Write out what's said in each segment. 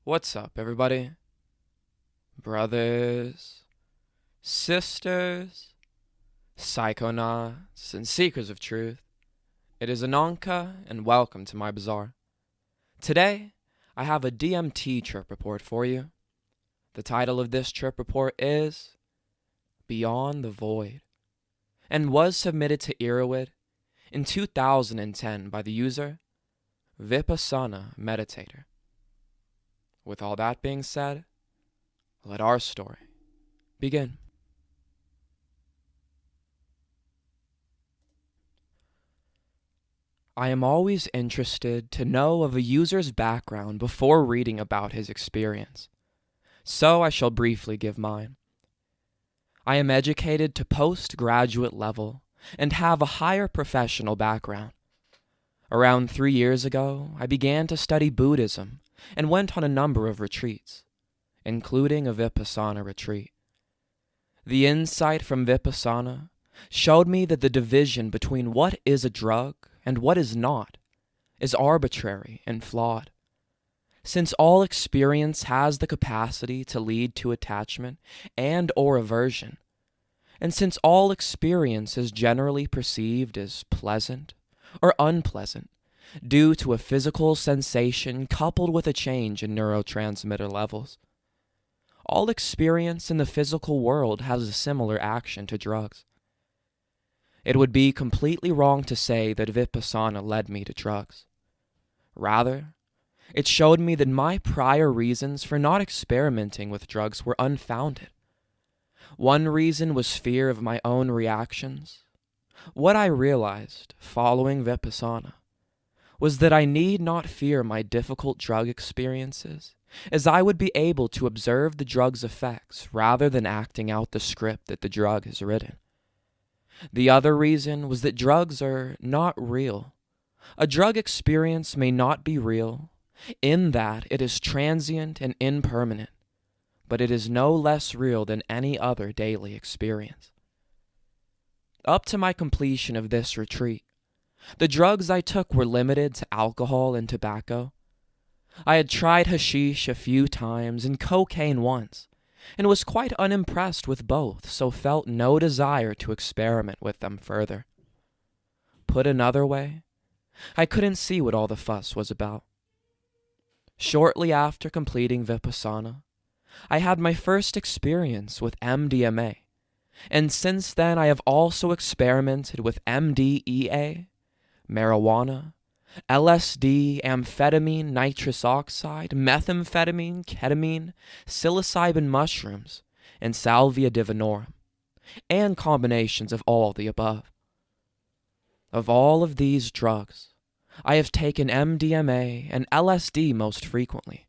What's up, everybody? Brothers, sisters, psychonauts, and seekers of truth. It is Ananka, and welcome to my bazaar. Today, I have a DMT trip report for you. The title of this trip report is Beyond the Void, and was submitted to Erowid in 2010 by the user Vipassana Meditator. With all that being said, let our story begin. I am always interested to know of a user's background before reading about his experience, so I shall briefly give mine. I am educated to postgraduate level and have a higher professional background. Around 3 years ago, I began to study Buddhism and went on a number of retreats, including a Vipassana retreat. The insight from Vipassana showed me that the division between what is a drug and what is not is arbitrary and flawed. Since all experience has the capacity to lead to attachment and or aversion, and since all experience is generally perceived as pleasant or unpleasant due to a physical sensation coupled with a change in neurotransmitter levels, all experience in the physical world has a similar action to drugs. It would be completely wrong to say that Vipassana led me to drugs. Rather, it showed me that my prior reasons for not experimenting with drugs were unfounded. One reason was fear of my own reactions. What I realized, following Vipassana, was that I need not fear my difficult drug experiences, as I would be able to observe the drug's effects rather than acting out the script that the drug has written. The other reason was that drugs are not real. A drug experience may not be real, in that it is transient and impermanent, but it is no less real than any other daily experience. Up to my completion of this retreat, the drugs I took were limited to alcohol and tobacco. I had tried hashish a few times and cocaine once, and was quite unimpressed with both, so felt no desire to experiment with them further. Put another way, I couldn't see what all the fuss was about. Shortly after completing Vipassana, I had my first experience with MDMA, and since then I have also experimented with MDEA, marijuana, LSD, amphetamine, nitrous oxide, methamphetamine, ketamine, psilocybin mushrooms, and salvia divinorum, and combinations of all the above. Of all of these drugs, I have taken MDMA and LSD most frequently,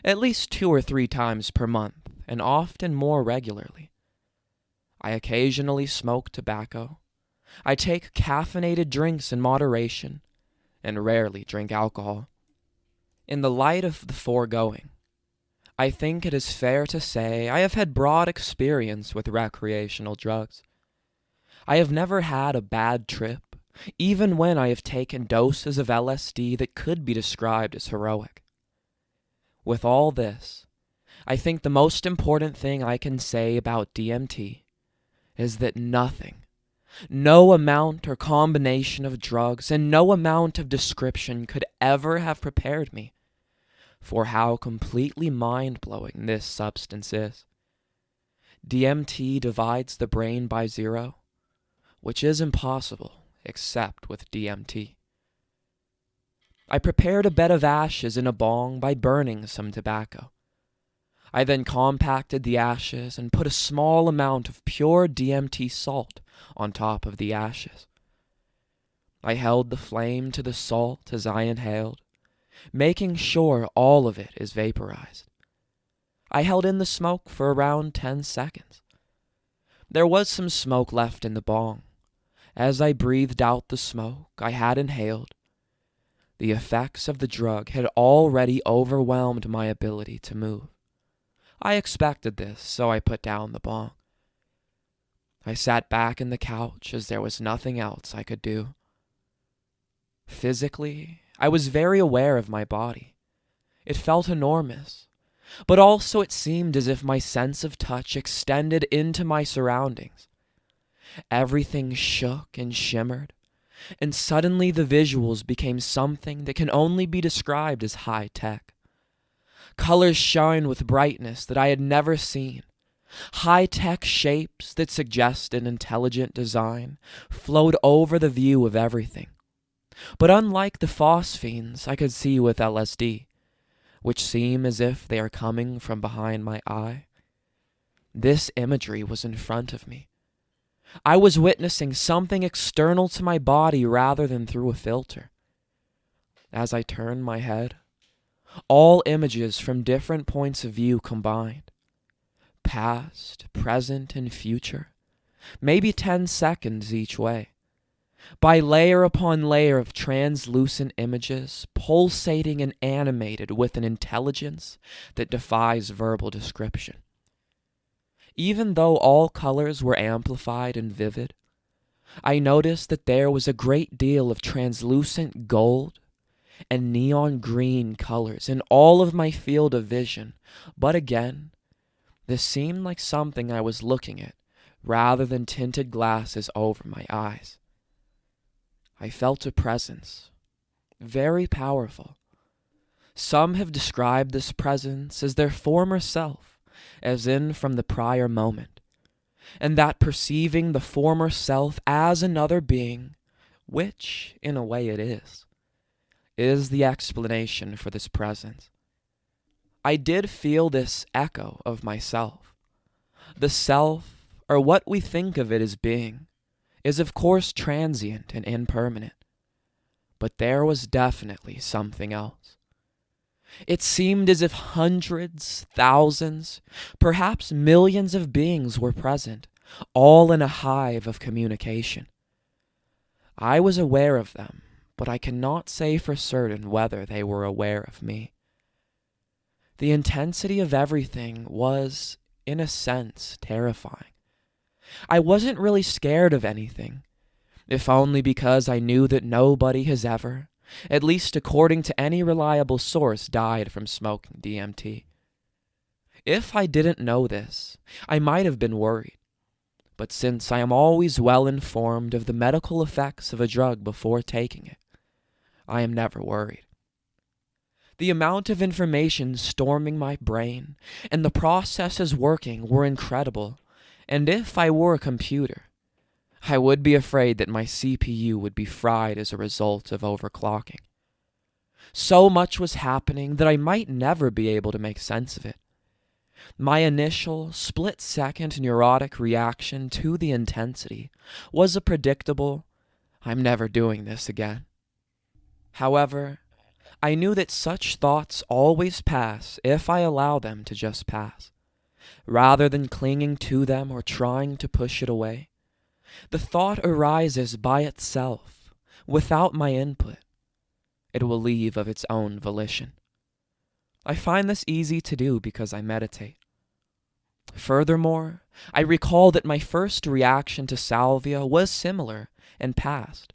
at least 2 or 3 times per month, and often more regularly. I occasionally smoke tobacco. I take caffeinated drinks in moderation, and rarely drink alcohol. In the light of the foregoing, I think it is fair to say I have had broad experience with recreational drugs. I have never had a bad trip, even when I have taken doses of LSD that could be described as heroic. With all this, I think the most important thing I can say about DMT is that no amount or combination of drugs and no amount of description could ever have prepared me for how completely mind-blowing this substance is. DMT divides the brain by 0, which is impossible except with DMT. I prepared a bed of ashes in a bong by burning some tobacco. I then compacted the ashes and put a small amount of pure DMT salt on top of the ashes. I held the flame to the salt as I inhaled, making sure all of it is vaporized. I held in the smoke for around 10 seconds. There was some smoke left in the bong. As I breathed out the smoke I had inhaled, the effects of the drug had already overwhelmed my ability to move. I expected this, so I put down the bong. I sat back in the couch as there was nothing else I could do. Physically, I was very aware of my body. It felt enormous, but also it seemed as if my sense of touch extended into my surroundings. Everything shook and shimmered, and suddenly the visuals became something that can only be described as high tech. Colors shone with brightness that I had never seen. High-tech shapes that suggested intelligent design flowed over the view of everything. But unlike the phosphenes I could see with LSD, which seem as if they are coming from behind my eye, this imagery was in front of me. I was witnessing something external to my body rather than through a filter. As I turned my head, all images from different points of view combined. Past, present, and future, maybe 10 seconds each way. By layer upon layer of translucent images, pulsating and animated with an intelligence that defies verbal description. Even though all colors were amplified and vivid, I noticed that there was a great deal of translucent gold and neon green colors in all of my field of vision, but again, this seemed like something I was looking at, rather than tinted glasses over my eyes. I felt a presence, very powerful. Some have described this presence as their former self, as in from the prior moment, and that perceiving the former self as another being, which, in a way it is the explanation for this presence. I did feel this echo of myself. The self, or what we think of it as being, is of course transient and impermanent. But there was definitely something else. It seemed as if hundreds, thousands, perhaps millions of beings were present, all in a hive of communication. I was aware of them, but I cannot say for certain whether they were aware of me. The intensity of everything was, in a sense, terrifying. I wasn't really scared of anything, if only because I knew that nobody has ever, at least according to any reliable source, died from smoking DMT. If I didn't know this, I might have been worried. But since I am always well informed of the medical effects of a drug before taking it, I am never worried. The amount of information storming my brain and the processes working were incredible, and if I were a computer, I would be afraid that my CPU would be fried as a result of overclocking. So much was happening that I might never be able to make sense of it. My initial, split-second neurotic reaction to the intensity was a predictable, "I'm never doing this again." However, I knew that such thoughts always pass if I allow them to just pass, rather than clinging to them or trying to push it away. The thought arises by itself, without my input. It will leave of its own volition. I find this easy to do because I meditate. Furthermore, I recall that my first reaction to salvia was similar and passed,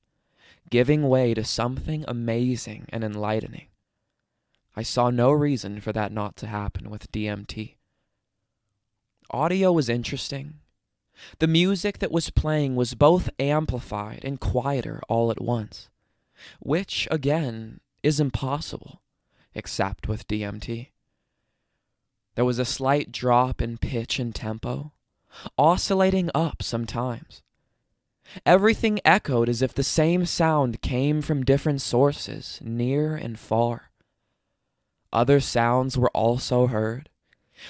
giving way to something amazing and enlightening. I saw no reason for that not to happen with DMT. Audio was interesting. The music that was playing was both amplified and quieter all at once, which, again, is impossible, except with DMT. There was a slight drop in pitch and tempo, oscillating up sometimes. Everything echoed as if the same sound came from different sources, near and far. Other sounds were also heard.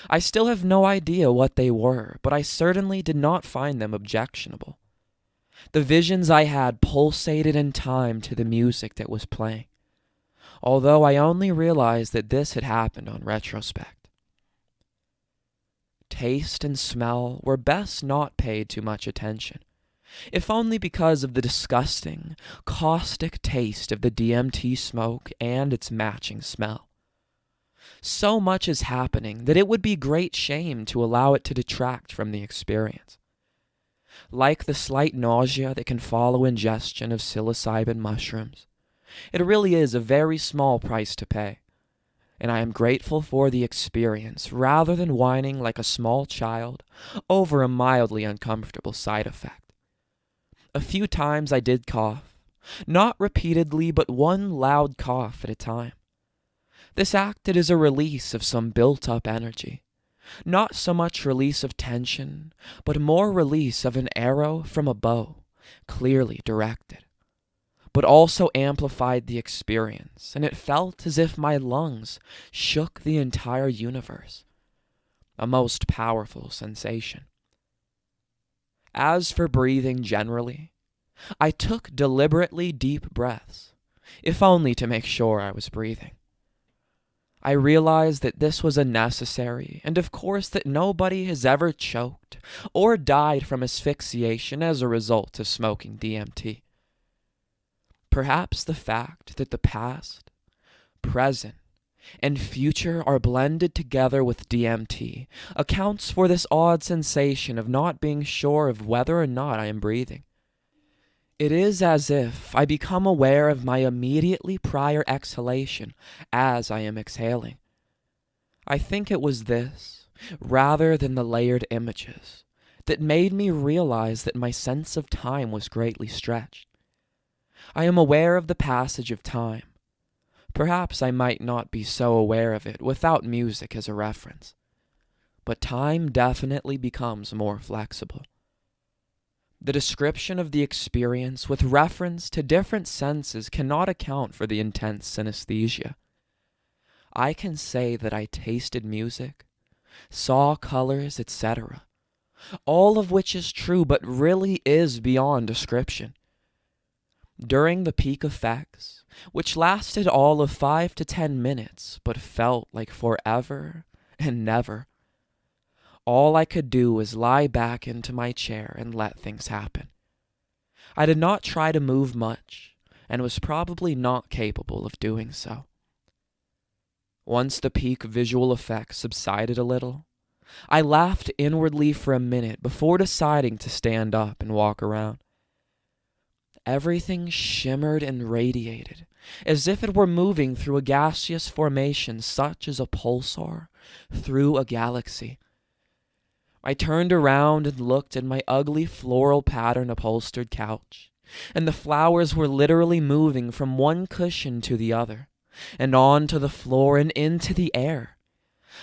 I still have no idea what they were, but I certainly did not find them objectionable. The visions I had pulsated in time to the music that was playing, although I only realized that this had happened on retrospect. Taste and smell were best not paid too much attention, if only because of the disgusting, caustic taste of the DMT smoke and its matching smell. So much is happening that it would be great shame to allow it to detract from the experience. Like the slight nausea that can follow ingestion of psilocybin mushrooms, it really is a very small price to pay, and I am grateful for the experience rather than whining like a small child over a mildly uncomfortable side effect. A few times I did cough, not repeatedly, but one loud cough at a time. This acted as a release of some built-up energy. Not so much release of tension, but more release of an arrow from a bow, clearly directed. But also amplified the experience, and it felt as if my lungs shook the entire universe. A most powerful sensation. As for breathing generally, I took deliberately deep breaths, if only to make sure I was breathing. I realized that this was unnecessary, and of course that nobody has ever choked or died from asphyxiation as a result of smoking DMT. Perhaps the fact that the past, present, and future are blended together with DMT accounts for this odd sensation of not being sure of whether or not I am breathing. It is as if I become aware of my immediately prior exhalation as I am exhaling. I think it was this, rather than the layered images, that made me realize that my sense of time was greatly stretched. I am aware of the passage of time. Perhaps I might not be so aware of it without music as a reference. But time definitely becomes more flexible. The description of the experience with reference to different senses cannot account for the intense synesthesia. I can say that I tasted music, saw colors, etc., all of which is true but really is beyond description. During the peak effects, which lasted all of 5 to 10 minutes but felt like forever and never, all I could do was lie back into my chair and let things happen. I did not try to move much, and was probably not capable of doing so. Once the peak visual effects subsided a little, I laughed inwardly for a minute before deciding to stand up and walk around. Everything shimmered and radiated, as if it were moving through a gaseous formation such as a pulsar through a galaxy. I turned around and looked at my ugly floral pattern upholstered couch, and the flowers were literally moving from one cushion to the other, and onto the floor and into the air.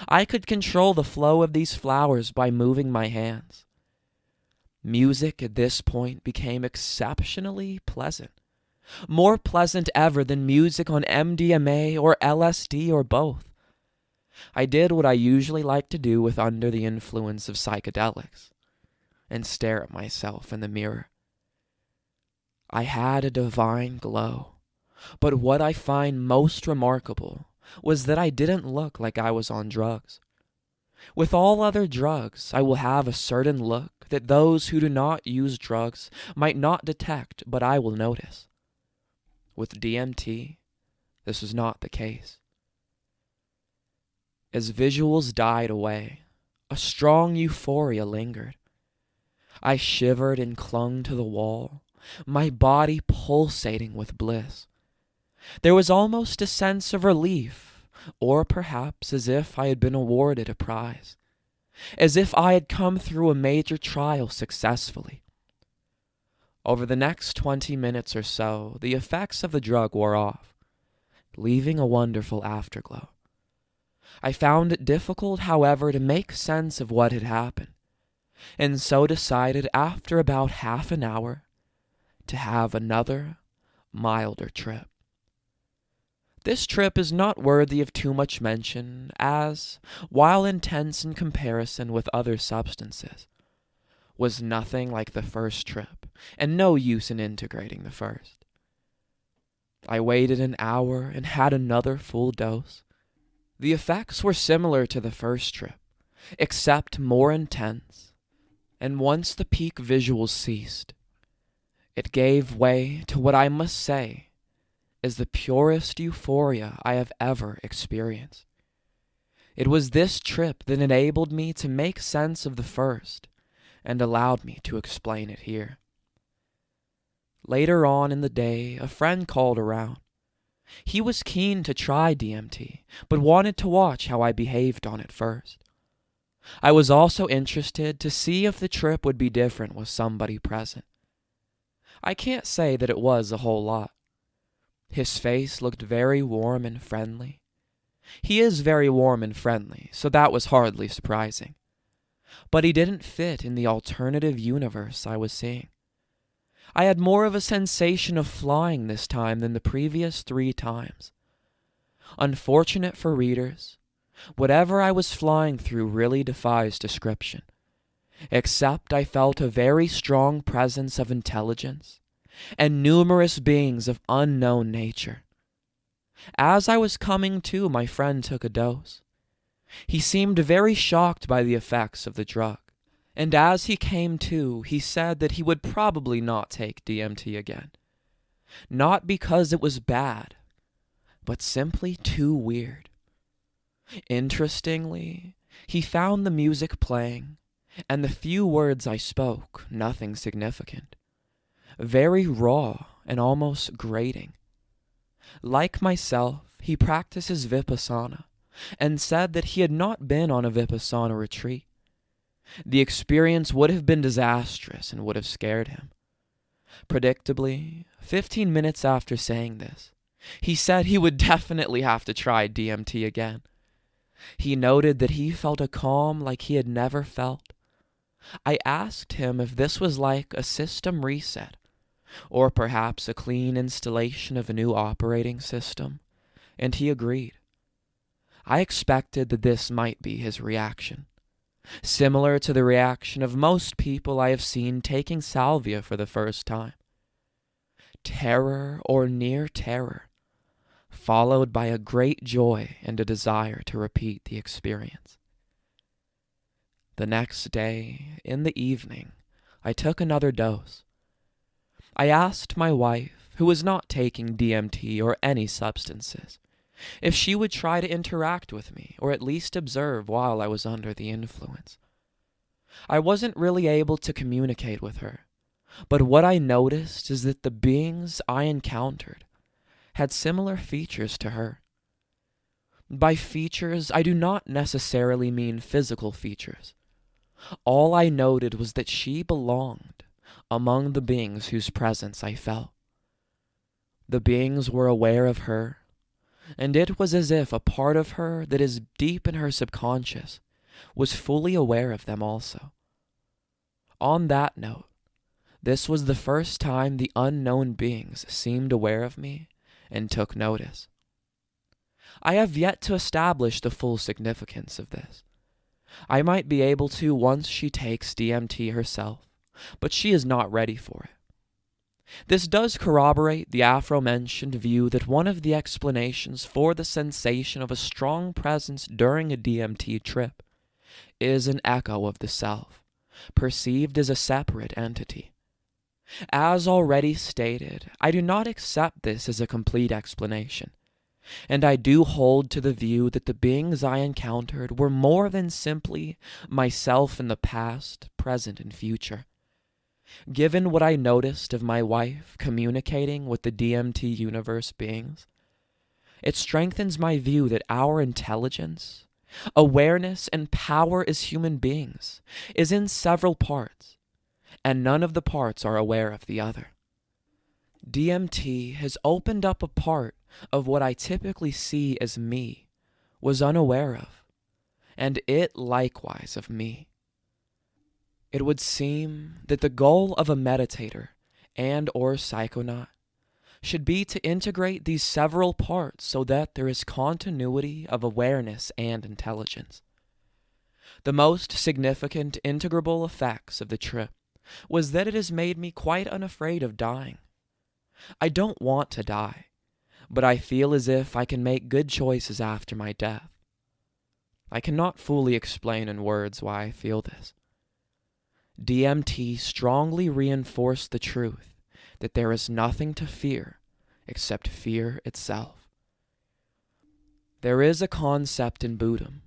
I could control the flow of these flowers by moving my hands. Music at this point became exceptionally pleasant, more pleasant ever than music on MDMA or LSD or both. I did what I usually like to do with under the influence of psychedelics, and stare at myself in the mirror. I had a divine glow, but what I find most remarkable was that I didn't look like I was on drugs. With all other drugs, I will have a certain look that those who do not use drugs might not detect, but I will notice. With DMT, this was not the case. As visuals died away, a strong euphoria lingered. I shivered and clung to the wall, my body pulsating with bliss. There was almost a sense of relief, or perhaps as if I had been awarded a prize, as if I had come through a major trial successfully. Over the next 20 minutes or so, the effects of the drug wore off, leaving a wonderful afterglow. I found it difficult, however, to make sense of what had happened, and so decided after about half an hour to have another, milder trip. This trip is not worthy of too much mention, as, while intense in comparison with other substances, was nothing like the first trip, and no use in integrating the first. I waited an hour and had another full dose. The effects were similar to the first trip, except more intense, and once the peak visuals ceased, it gave way to what I must say is the purest euphoria I have ever experienced. It was this trip that enabled me to make sense of the first, and allowed me to explain it here. Later on in the day, a friend called around. He was keen to try DMT, but wanted to watch how I behaved on it first. I was also interested to see if the trip would be different with somebody present. I can't say that it was a whole lot. His face looked very warm and friendly. He is very warm and friendly, so that was hardly surprising. But he didn't fit in the alternative universe I was seeing. I had more of a sensation of flying this time than the previous 3 times. Unfortunate for readers, whatever I was flying through really defies description, except I felt a very strong presence of intelligence and numerous beings of unknown nature. As I was coming to, my friend took a dose. He seemed very shocked by the effects of the drug, and as he came to, he said that he would probably not take DMT again. Not because it was bad, but simply too weird. Interestingly, he found the music playing, and the few words I spoke nothing significant. Very raw and almost grating. Like myself, he practices Vipassana, and said that he had not been on a Vipassana retreat. The experience would have been disastrous and would have scared him. Predictably, 15 minutes after saying this, he said he would definitely have to try DMT again. He noted that he felt a calm like he had never felt. I asked him if this was like a system reset, or perhaps a clean installation of a new operating system, and he agreed. I expected that this might be his reaction, similar to the reaction of most people I have seen taking salvia for the first time. Terror or near terror, followed by a great joy and a desire to repeat the experience. The next day, in the evening, I took another dose. I asked my wife, who was not taking DMT or any substances, if she would try to interact with me or at least observe while I was under the influence. I wasn't really able to communicate with her, but what I noticed is that the beings I encountered had similar features to her. By features, I do not necessarily mean physical features. All I noted was that she belonged among the beings whose presence I felt. The beings were aware of her, and it was as if a part of her that is deep in her subconscious was fully aware of them also. On that note, this was the first time the unknown beings seemed aware of me and took notice. I have yet to establish the full significance of this. I might be able to once she takes DMT herself, but she is not ready for it. This does corroborate the aforementioned view that one of the explanations for the sensation of a strong presence during a DMT trip is an echo of the self, perceived as a separate entity. As already stated, I do not accept this as a complete explanation, and I do hold to the view that the beings I encountered were more than simply myself in the past, present, and future. Given what I noticed of my wife communicating with the DMT universe beings, it strengthens my view that our intelligence, awareness, and power as human beings is in several parts, and none of the parts are aware of the other. DMT has opened up a part of what I typically see as me, was unaware of, and it likewise of me. It would seem that the goal of a meditator and or psychonaut should be to integrate these several parts so that there is continuity of awareness and intelligence. The most significant integrable effects of the trip was that it has made me quite unafraid of dying. I don't want to die, but I feel as if I can make good choices after my death. I cannot fully explain in words why I feel this. DMT strongly reinforced the truth that there is nothing to fear except fear itself. There is a concept in Buddhism,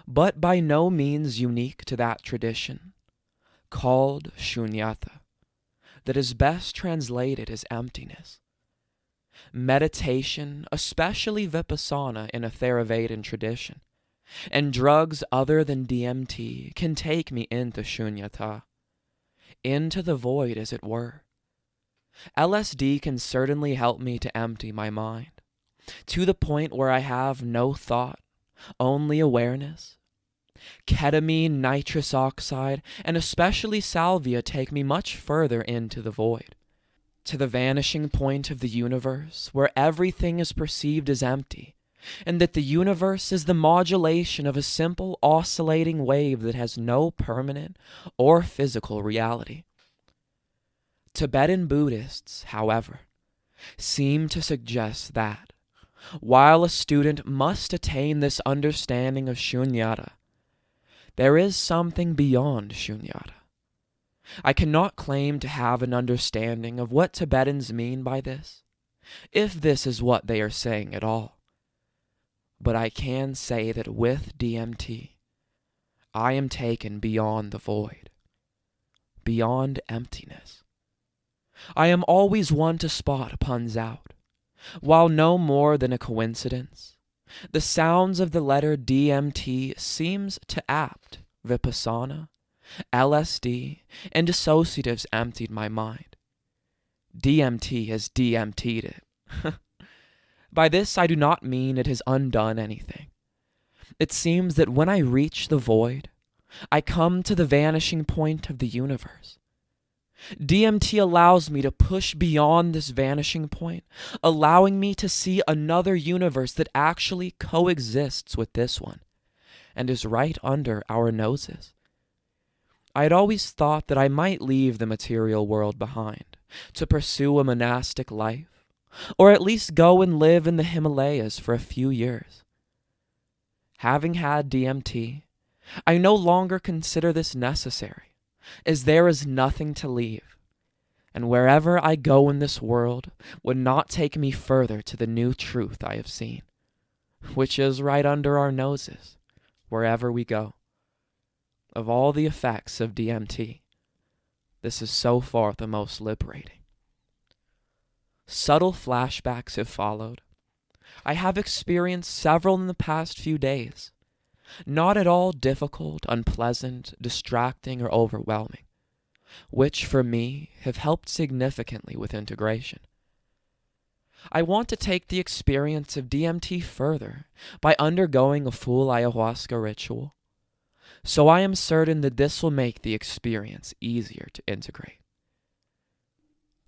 but by no means unique to that tradition, called shunyata, that is best translated as emptiness. meditation, especially Vipassana in a Theravada tradition, and drugs other than DMT can take me into shunyata, into the void as it were. LSD can certainly help me to empty my mind, to the point where I have no thought, only awareness. Ketamine, nitrous oxide, and especially salvia take me much further into the void, to the vanishing point of the universe where everything is perceived as empty, and that the universe is the modulation of a simple oscillating wave that has no permanent or physical reality. Tibetan Buddhists, however, seem to suggest that, while a student must attain this understanding of shunyata, there is something beyond shunyata. I cannot claim to have an understanding of what Tibetans mean by this, if this is what they are saying at all. But I can say that with DMT, I am taken beyond the void, beyond emptiness. I am always one to spot puns out, while no more than a coincidence. The sounds of the letter DMT seems to apt Vipassana, LSD, and dissociatives emptied my mind. DMT has DMT'd it. By this I do not mean it has undone anything. It seems that when I reach the void, I come to the vanishing point of the universe. DMT allows me to push beyond this vanishing point, allowing me to see another universe that actually coexists with this one and is right under our noses. I had always thought that I might leave the material world behind to pursue a monastic life, or at least go and live in the Himalayas for a few years. Having had DMT, I no longer consider this necessary, as there is nothing to leave, and wherever I go in this world would not take me further to the new truth I have seen, which is right under our noses, wherever we go. Of all the effects of DMT, this is so far the most liberating. Subtle flashbacks have followed. I have experienced several in the past few days, not at all difficult, unpleasant, distracting, or overwhelming, which for me have helped significantly with integration. I want to take the experience of DMT further by undergoing a full ayahuasca ritual, so I am certain that this will make the experience easier to integrate.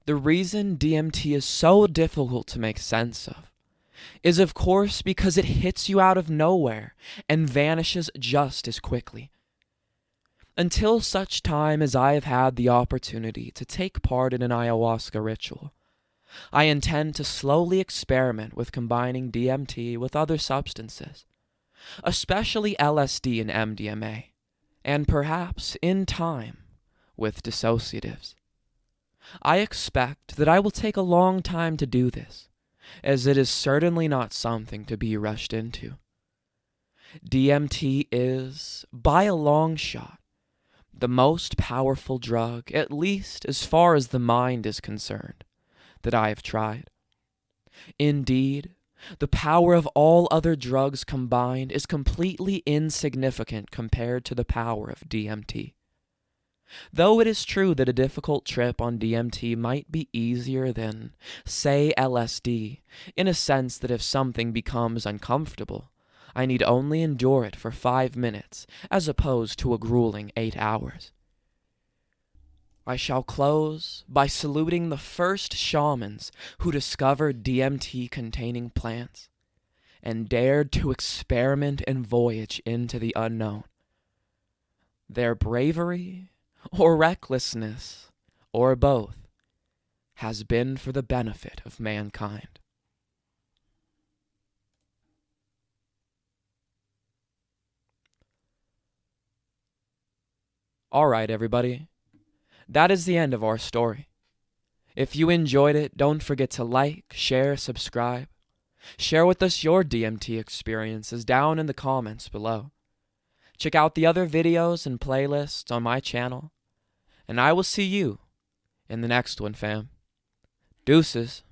The reason DMT is so difficult to make sense of is of course because it hits you out of nowhere and vanishes just as quickly. Until such time as I have had the opportunity to take part in an ayahuasca ritual, I intend to slowly experiment with combining DMT with other substances, especially LSD and MDMA, and perhaps, in time, with dissociatives. I expect that I will take a long time to do this, as it is certainly not something to be rushed into. DMT is, by a long shot, the most powerful drug, at least as far as the mind is concerned, that I have tried. Indeed, the power of all other drugs combined is completely insignificant compared to the power of DMT. Though it is true that a difficult trip on DMT might be easier than, say, LSD, in a sense that if something becomes uncomfortable, I need only endure it for 5 minutes as opposed to a grueling 8 hours. I shall close by saluting the first shamans who discovered DMT-containing plants and dared to experiment and voyage into the unknown. Their bravery, or recklessness, or both, has been for the benefit of mankind. All right, everybody. That is the end of our story. If you enjoyed it, don't forget to like, share, subscribe. Share with us your DMT experiences down in the comments below. Check out the other videos and playlists on my channel. And I will see you in the next one, fam. Deuces.